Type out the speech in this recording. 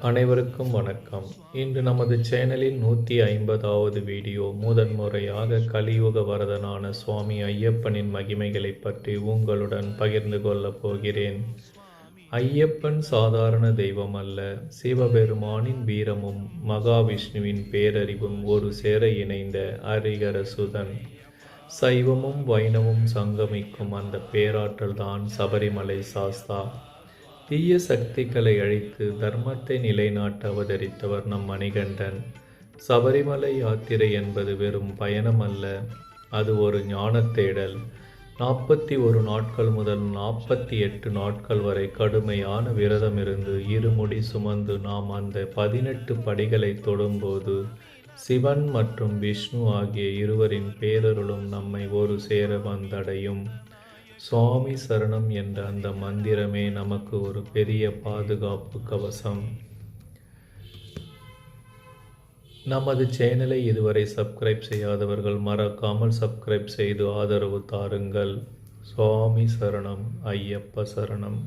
அனைவருக்கும் வணக்கம். இன்று நமது சேனலின் 150வது வீடியோ. முதன்முறையாக கலியுக வரதனான சுவாமி ஐயப்பனின் மகிமைகளைப் பற்றி உங்களுடன் பகிர்ந்து கொள்ளப் போகிறேன். ஐயப்பன் சாதாரண தெய்வம் அல்ல. சிவபெருமானின் வீரமும் மகாவிஷ்ணுவின் பேரறிவும் ஒரு சேர இணைந்த ஹரிஹர சுதன். சைவமும் வைணவமும் சங்கமிக்கும் அந்த பேராற்றல்தான் சபரிமலை சாஸ்தா. தீய சக்திகளை அழித்து தர்மத்தை நிலைநாட்ட அவதரித்தவர் நம் மணிகண்டன். சபரிமலை யாத்திரை என்பது வெறும் பயணம் அல்ல, அது ஒரு ஞானத் தேடல். 41 நாட்கள் முதல் 48 நாட்கள் வரை கடுமையான விரதமிருந்து இருமுடி சுமந்து நாம் அந்த 18 படிகளை தொடும்போது சிவன் மற்றும் விஷ்ணு ஆகிய இருவரின் பேரருளும் நம்மை ஒரு சேர வந்தடையும். சுவாமி சரணம் என்ற அந்த மந்திரமே நமக்கு ஒரு பெரிய பாதுகாப்பு கவசம். நமது சேனலை இதுவரை சப்ஸ்கிரைப் செய்யாதவர்கள் மறக்காமல் சப்ஸ்கிரைப் செய்து ஆதரவு தாருங்கள். சுவாமி சரணம், ஐயப்ப சரணம்.